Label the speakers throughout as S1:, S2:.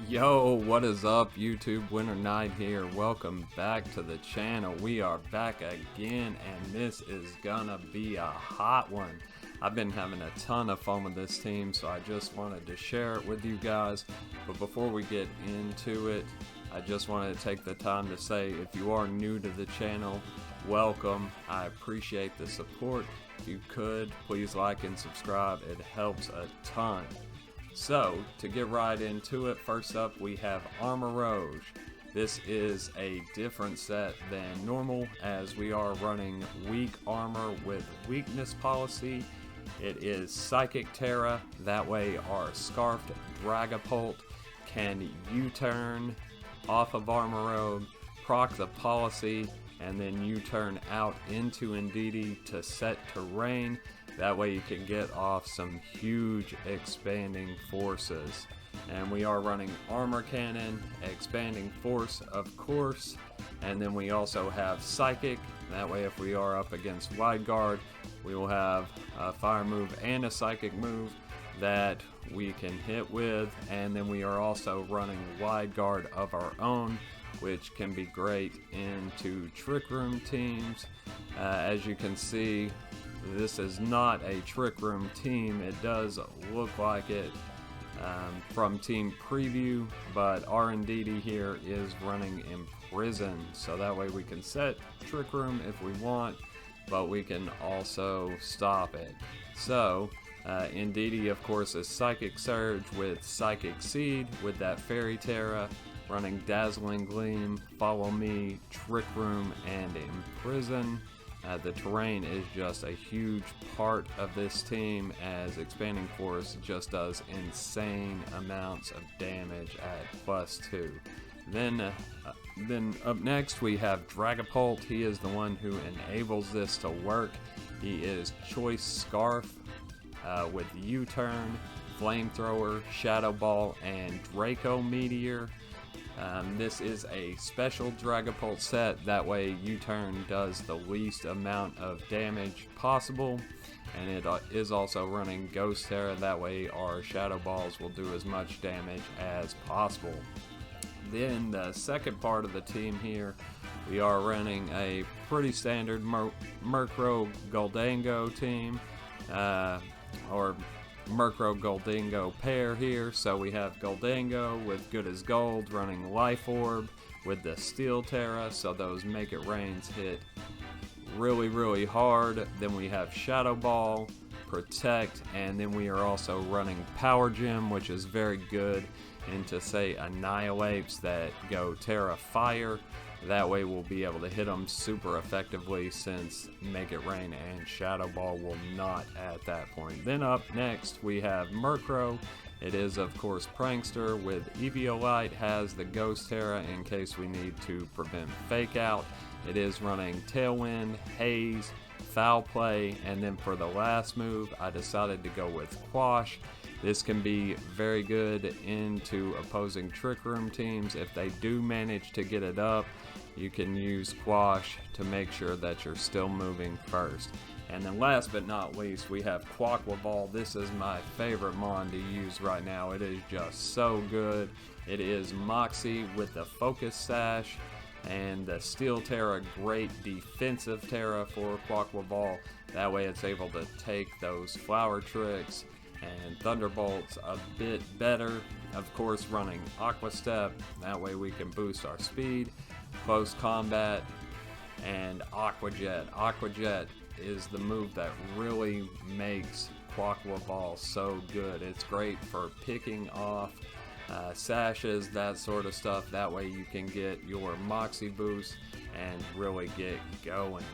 S1: Yo, what is up YouTube? Winter Knight here. Welcome back to the channel. We are back again and this is gonna be a hot one. I've been having a ton of fun with this team, so I just wanted to share it with you guys. But before we get into it, I just wanted to take the time to say, if you are new to the channel, welcome. I appreciate the support. If you could, please like and subscribe. It helps a ton. So, to get right into it, first up we have Armarouge. This is a different set than normal, as we are running weak armor with weakness policy. It is Psychic Terra, that way our Scarfed Dragapult can U-turn off of Armarouge, proc the policy, and then U-turn out into Indeedee to set terrain. That way you can get off some huge expanding forces. And we are running armor cannon, expanding force of course, and then we also have psychic. That way if we are up against wide guard, we will have a fire move and a psychic move that we can hit with. And then we are also running wide guard of our own, which can be great into trick room teams. As you can see, this is not a trick room team. It does look like it from team preview, but our Indeedee here is running Imprison, so that way we can set trick room if we want, but we can also stop it. So Indeedee of course is Psychic Surge with Psychic Seed with that Fairy Terra, running Dazzling Gleam, Follow Me, Trick Room, and Imprison. The terrain is just a huge part of this team, as Expanding Force just does insane amounts of damage at +2. Then up next we have Dragapult. He is the one who enables this to work. He is Choice Scarf with U-turn, Flamethrower, Shadow Ball, and Draco Meteor. This is a special Dragapult set, that way U-turn does the least amount of damage possible, and it is also running Ghost Terra, that way our Shadow Balls will do as much damage as possible. Then the second part of the team here, we are running a pretty standard Murkrow Gholdengo team, or Murkrow Gholdengo pair here. So we have Gholdengo with Good as Gold running Life Orb with the Steel Terra, so those Make It Rains hit really hard. Then we have Shadow Ball, Protect, and then we are also running Power Gem, which is very good into, say, Annihilates that go Terra Fire. That way we'll be able to hit them super effectively, since Make It Rain and Shadow Ball will not at that point. Then up next we have Murkrow. It is of course Prankster with Eviolite, has the Ghost Terra in case we need to prevent Fake Out. It is running Tailwind, Haze, Foul Play, and then for the last move I decided to go with Quash. This can be very good into opposing Trick Room teams. If they do manage to get it up, you can use Quash to make sure that you're still moving first. And then last but not least, we have Quaquaval. This is my favorite mon to use right now. It is just so good. It is Moxie with the Focus Sash and the Steel Terra, great defensive Terra for Quaquaval. That way it's able to take those flower tricks and Thunderbolts a bit better. Of course running Aqua Step, that way we can boost our speed, close combat, and Aqua Jet. Aqua Jet is the move that really makes Quaquaval so good. It's great for picking off sashes, that sort of stuff. That way you can get your Moxie boost and really get going.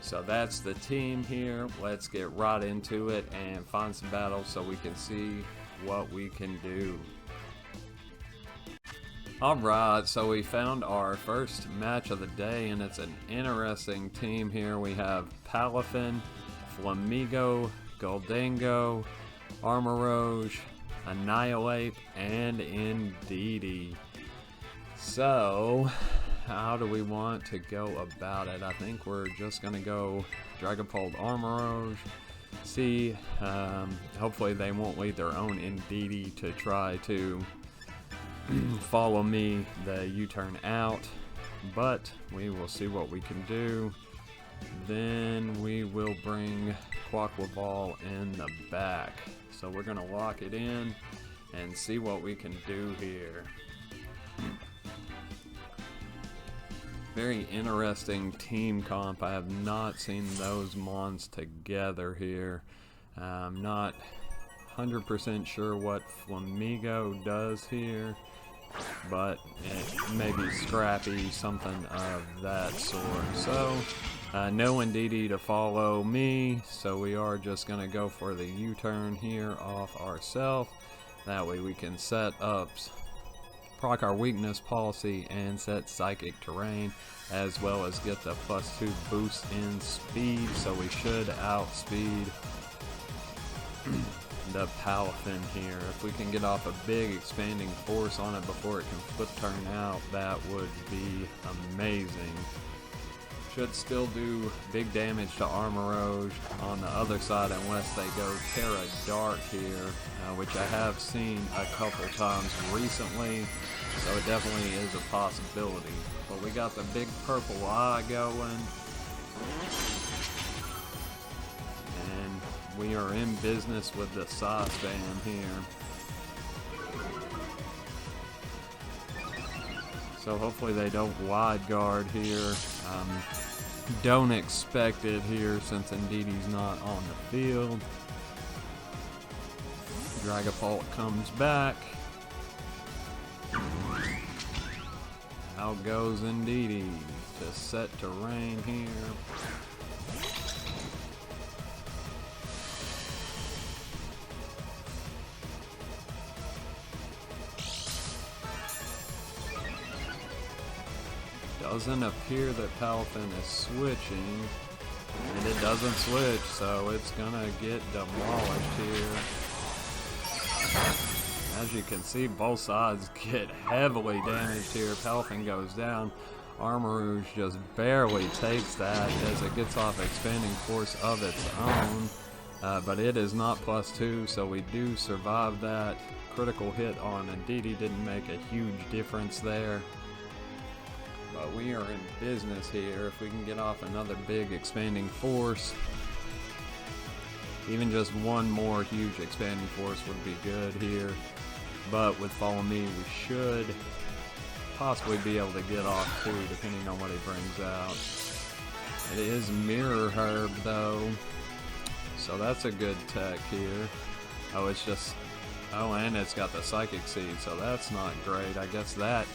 S1: So that's the team here. Let's get right into it and find some battles so we can see what we can do. Alright, so we found our first match of the day, and it's an interesting team here. We have Palafin, Flamigo, Gholdengo, Armarouge, Annihilate, and Indeedee. So how do we want to go about it? I think we're just gonna go Dragapult Armarouge. See, hopefully they won't lead their own Indeedee to try to follow me the U-turn out, but we will see what we can do. Then we will bring Quaquaval in the back. So we're gonna lock it in and see what we can do here. Very interesting team comp. I have not seen those mons together here. I'm not 100% sure what Flamigo does here, but it may be Scrappy, something of that sort. So, no Indeedee to follow me, so we are just going to go for the U-turn here off ourselves. That way we can set up, proc our weakness policy and set psychic terrain, as well as get the +2 boost in speed, so we should outspeed the Palafin here. If we can get off a big expanding force on it before it can flip turn out, that would be amazing. Should still do big damage to Armarouge on the other side unless they go Terra Dark here, which I have seen a couple times recently, so it definitely is a possibility. But we got the big purple eye going, and we are in business with the PsySpam here. So hopefully they don't wide guard here. Don't expect it here since Indeedee's not on the field. Dragapult comes back. Out goes Indeedee to set terrain here. Doesn't appear that Palafin is switching, and it doesn't switch, so it's gonna get demolished here. As you can see, both sides get heavily damaged here. Palafin goes down. Armarouge just barely takes that as it gets off expanding force of its own, but it is not +2, so we do survive that. Critical hit on Indeedee didn't make a huge difference there. But we are in business here. If we can get off another big expanding force, even just one more huge expanding force would be good here. But with Follow Me, we should possibly be able to get off too, depending on what he brings out. It is Mirror Herb though, so that's a good tech here. Oh, it's just, oh, and it's got the Psychic Seed, so that's not great. I guess that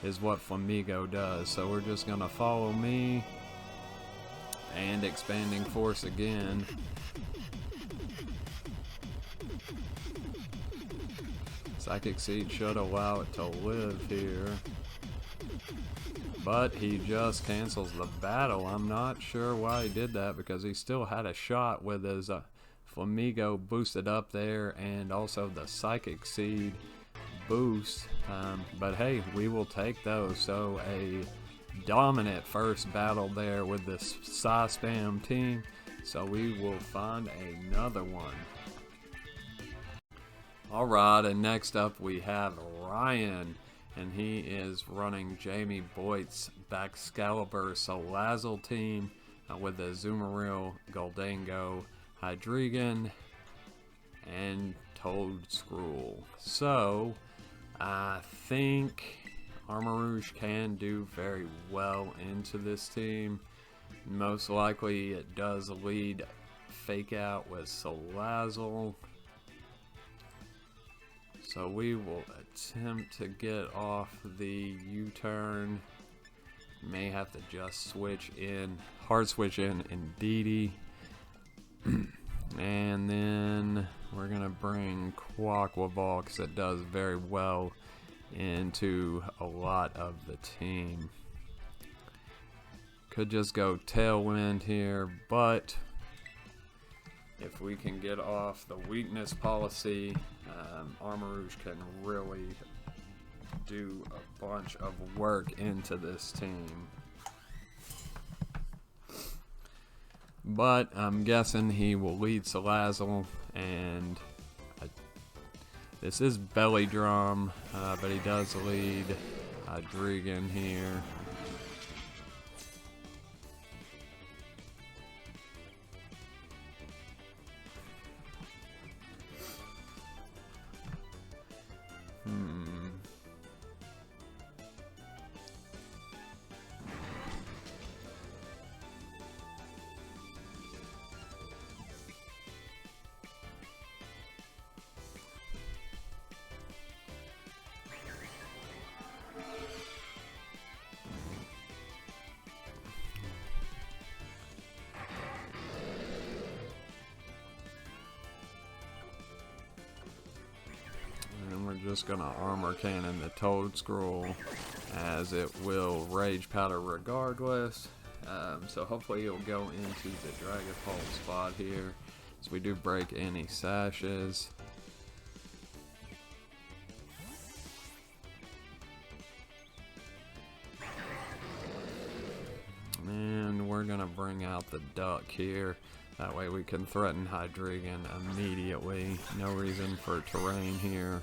S1: is what Flamigo does. So we're just gonna Follow Me and expanding force again. Psychic Seed should allow it to live here, but he just cancels the battle. I'm not sure why he did that, because he still had a shot with his Flamigo boosted up there and also the Psychic Seed boost, but hey, we will take those. So a dominant first battle there with this PsySpam team, so we will find another one. Alright, and next up we have Ryan, and he is running Jamie Boyd's Excalibur Salazzle team with the Armarouge, Gholdengo, Hydreigon, and Toedscruel. So I think Armarouge can do very well into this team. Most likely it does lead Fake Out with Salazzle. So we will attempt to get off the U-turn. May have to just switch in, hard switch in Indeedee. And then we're gonna bring Quaquaval because it does very well into a lot of the team. Could just go Tailwind here, but if we can get off the weakness policy, Armarouge can really do a bunch of work into this team. But I'm guessing he will lead Salazzle, and This is Belly Drum, but he does lead Hydreigon here. Just gonna armor cannon the Toad Scroll, as it will Rage Powder regardless. So hopefully it'll go into the Dragapult spot here, so we do break any sashes. And we're gonna bring out the Duck here. That way we can threaten Hydreigon immediately. No reason for terrain here.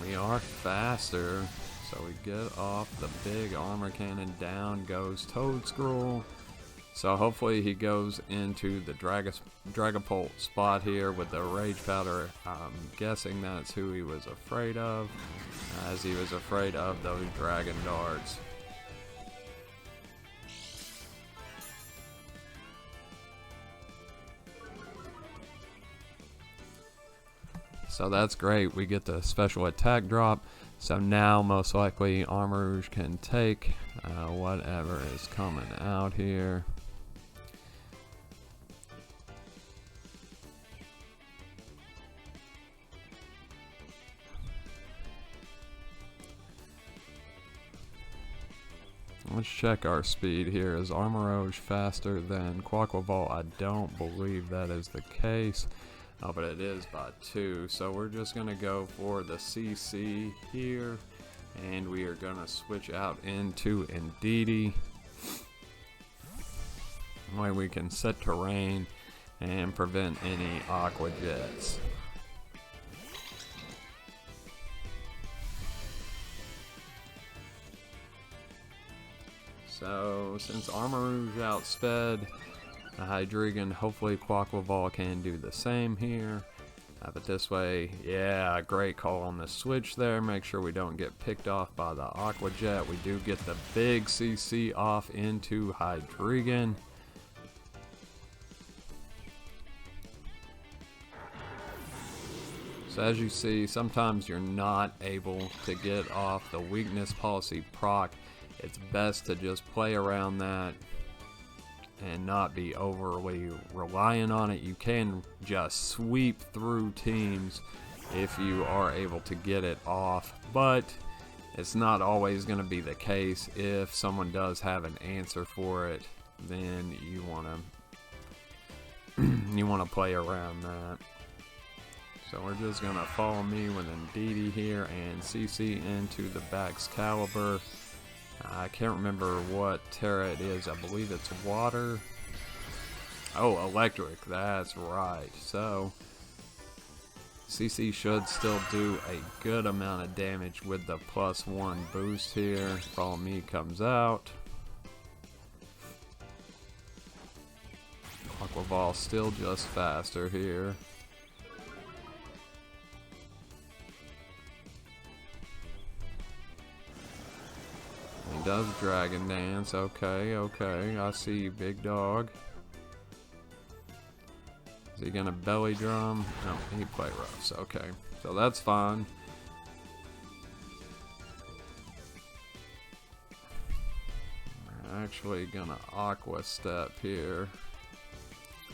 S1: We are faster, so we get off the big armor cannon. Down goes Toad Scroll. So hopefully he goes into the Dragapult spot here with the Rage Powder. I'm guessing that's who he was afraid of, as he was afraid of those Dragon Darts. So that's great, we get the special attack drop. So now most likely Armarouge can take whatever is coming out here. Let's check our speed here. Is Armarouge faster than Quaquaval? I don't believe that is the case. But it is by 2, so we're just gonna go for the CC here, and we are gonna switch out into Indeedee. That way we can set terrain and prevent any Aqua Jets. So since Armarouge outsped Hydreigon, hopefully Quaquaval can do the same here. But this way, yeah, great call on the switch there. Make sure we don't get picked off by the Aqua Jet. We do get the big CC off into Hydreigon. So as you see, sometimes you're not able to get off the weakness policy proc. It's best to just play around that and not be overly reliant on it. You can just sweep through teams if you are able to get it off, but it's not always going to be the case. If someone does have an answer for it, then you want to play around that. So we're just going to follow me with Indeedee here and CC into the Excalibur. I can't remember what Terra it is. I believe it's water. Oh, electric. That's right. So CC should still do a good amount of damage with the +1 boost here. Follow me comes out. Quaquaval still just faster here. He does Dragon Dance. Okay, okay. I see you, big dog. Is he gonna belly drum? No, he play roughs. Okay, so that's fine. We're actually gonna Aqua Step here.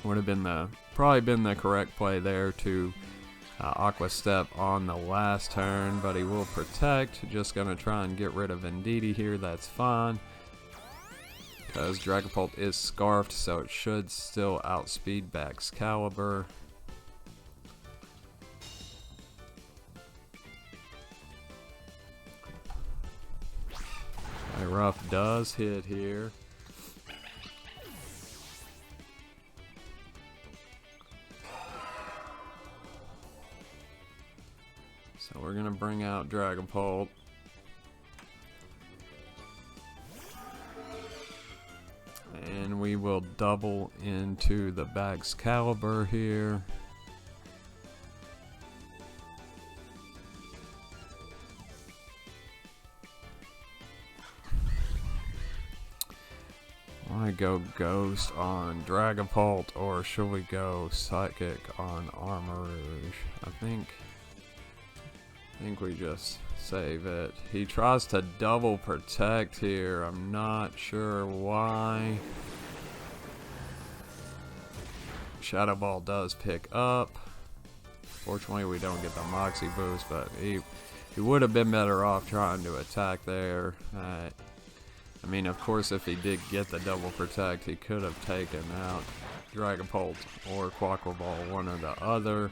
S1: Would have been probably been the correct play there to Aqua Step on the last turn, but he will protect. Just gonna try and get rid of Indeedee here. That's fine, because Dragapult is scarfed, so it should still outspeed Excalibur. A rough does hit here. bring out Dragapult. And we will double into the Excalibur here. Want to go Ghost on Dragapult, or should we go Psychic on Armarouge? I think we just save it. He tries to double protect here. I'm not sure why. Shadow Ball does pick up. Fortunately, we don't get the Moxie boost, but he would have been better off trying to attack there. I mean, of course, if he did get the double protect, he could have taken out Dragapult or Quaquaval, one or the other.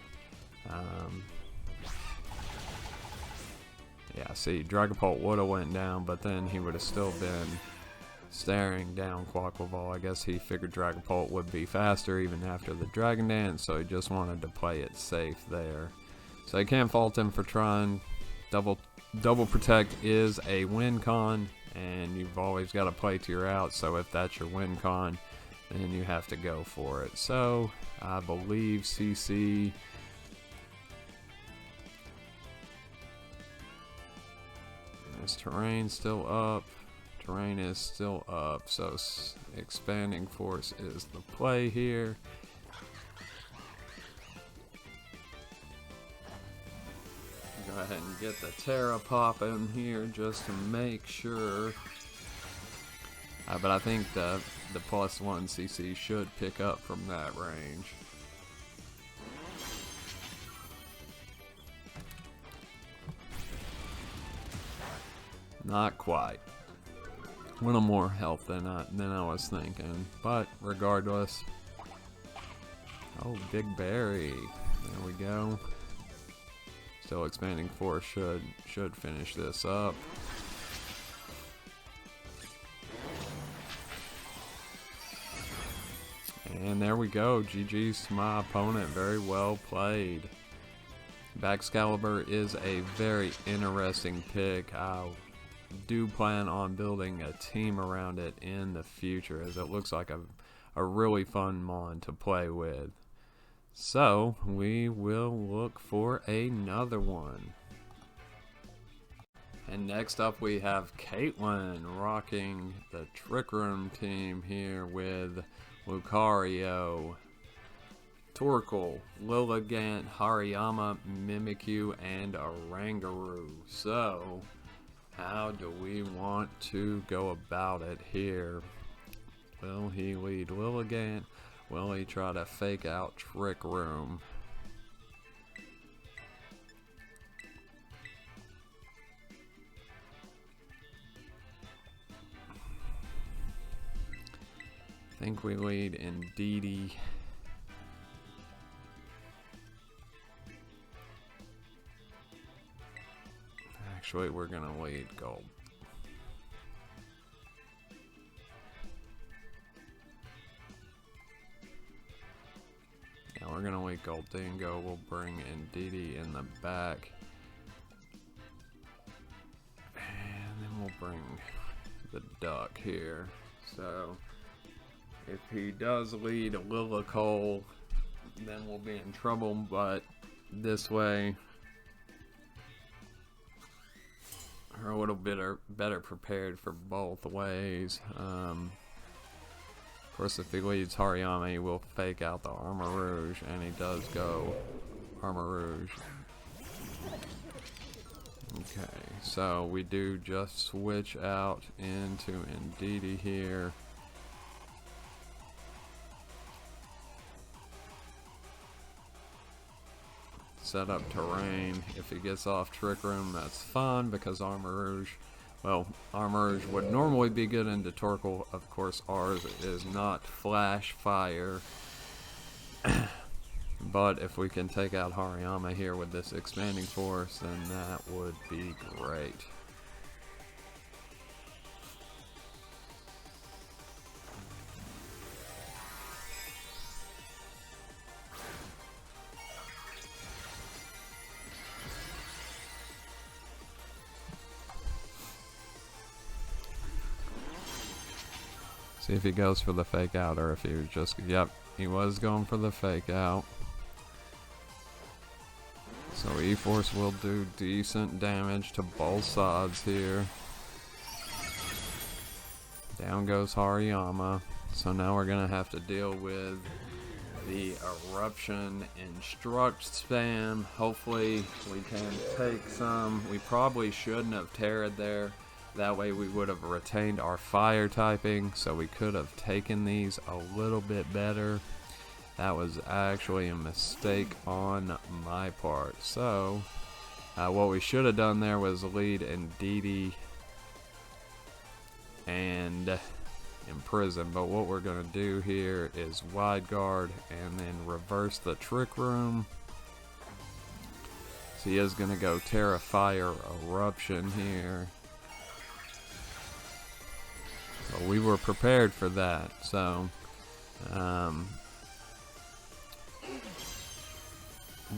S1: Yeah, see, Dragapult would have went down, but then he would have still been staring down Quaquaval. I guess he figured Dragapult would be faster even after the Dragon Dance, so he just wanted to play it safe there. So I can't fault him for trying. Double protect is a win con, and you've always got to play to your out, so if that's your win con, then you have to go for it. So I believe CC is terrain still up. Terrain is still up, so expanding force is the play here. Go ahead and get the Terra pop in here just to make sure. But I think the +1 CC should pick up from that range. Not quite. A little more health than I was thinking, but regardless. Oh, Big Berry. There we go. Still expanding force should finish this up. And there we go. GG's to my opponent. Very well played. Excalibur is a very interesting pick. I do plan on building a team around it in the future, as it looks like a really fun mon to play with. So we will look for another one. And next up we have Caitlin rocking the Trick Room team here with Lucario, Torkoal, Lilligant, Hariyama, Mimikyu, and Oranguru. So how do we want to go about it here? Will he lead Lilligant? Will he try to fake out Trick Room? I think we lead Indeedee. Actually, we're gonna lead Gold. We're gonna wait Gholdengo. We'll bring Indeedee in the back, and then we'll bring the duck here. So if he does lead a Lillicole, then we'll be in trouble. But this way, we're a little bit better prepared for both ways. Of course, if he leads Hariyama, he will fake out the Armarouge, and he does go Armarouge. Okay, so we do just switch out into Indeedee here. Set up terrain. If he gets off Trick Room, that's fine, because Armarouge, well, Armarouge would normally be good into Torkoal. Of course, ours is not Flash Fire. But if we can take out Hariyama here with this expanding force, then that would be great. See if he goes for the fake out or if he was just, yep, he was going for the fake out. So E-Force will do decent damage to both sides here. Down goes Hariyama. So now we're going to have to deal with the Eruption Instruct spam. Hopefully we can take some. We probably shouldn't have Terra'd there. That way we would have retained our fire typing, so we could have taken these a little bit better. That was actually a mistake on my part. So what we should have done there was lead Indeedee and Imprison, but what we're going to do here is wide guard and then reverse the Trick Room. So he is going to go Terra Fire Eruption here. So we were prepared for that. So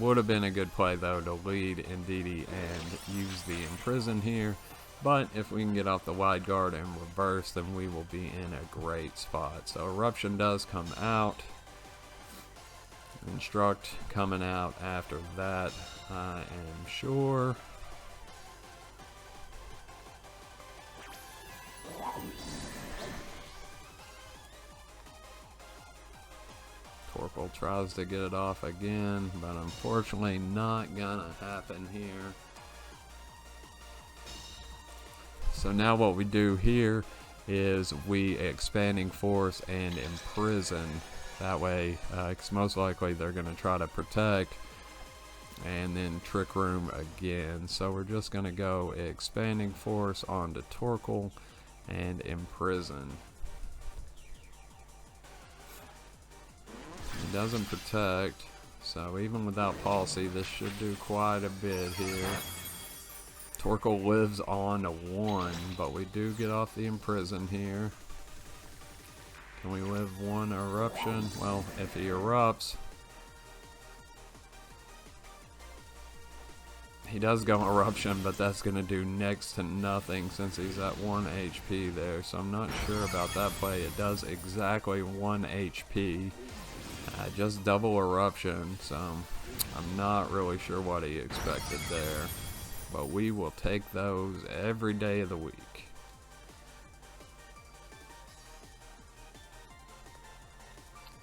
S1: would have been a good play though to lead Indeedee and use the Imprison here. But if we can get off the wide guard and reverse, then we will be in a great spot. So Eruption does come out. Instruct coming out after that, I am sure. Torkoal tries to get it off again, but unfortunately not gonna happen here. So now what we do here is we Expanding Force and Imprison. That way, because most likely they're going to try to protect and then Trick Room again. So we're just going to go Expanding Force onto Torkoal and Imprison. He doesn't protect, so even without Policy, this should do quite a bit here. Torkoal lives on to 1, but we do get off the Imprison here. Can we live 1 Eruption? Well, if he erupts, he does go Eruption, but that's going to do next to nothing since he's at 1 HP there. So I'm not sure about that play. It does exactly 1 HP. Just double Eruption, so I'm not really sure what he expected there. But we will take those every day of the week.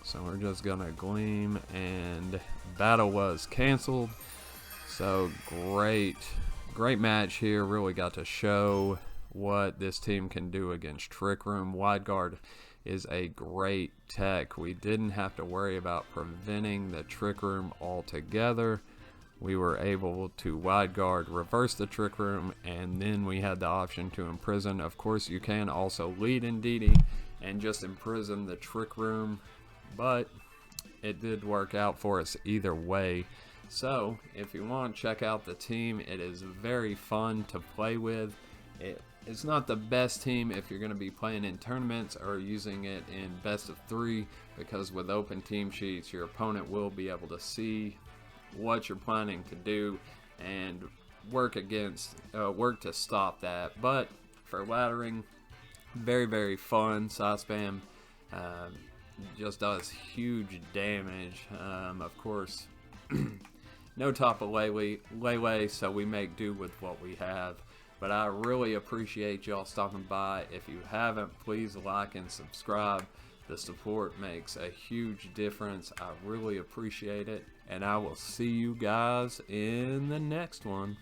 S1: So we're just gonna Gleam, and battle was canceled. So great match here. Really got to show what this team can do against Trick Room. Wide Guard is a great tech. We didn't have to worry about preventing the Trick Room altogether. We were able to wide guard, reverse the Trick Room, and then we had the option to Imprison. Of course, you can also lead Indeedee and just Imprison the Trick Room, but it did work out for us either way. So, if you want to check out the team, it is very fun to play with. It's not the best team if you're going to be playing in tournaments or using it in best of 3, because with open team sheets, your opponent will be able to see what you're planning to do and work to stop that. But for laddering, very fun. PsySpam just does huge damage. Of course, no top of Lele, so we make do with what we have. But I really appreciate y'all stopping by. If you haven't, please like and subscribe. The support makes a huge difference. I really appreciate it. And I will see you guys in the next one.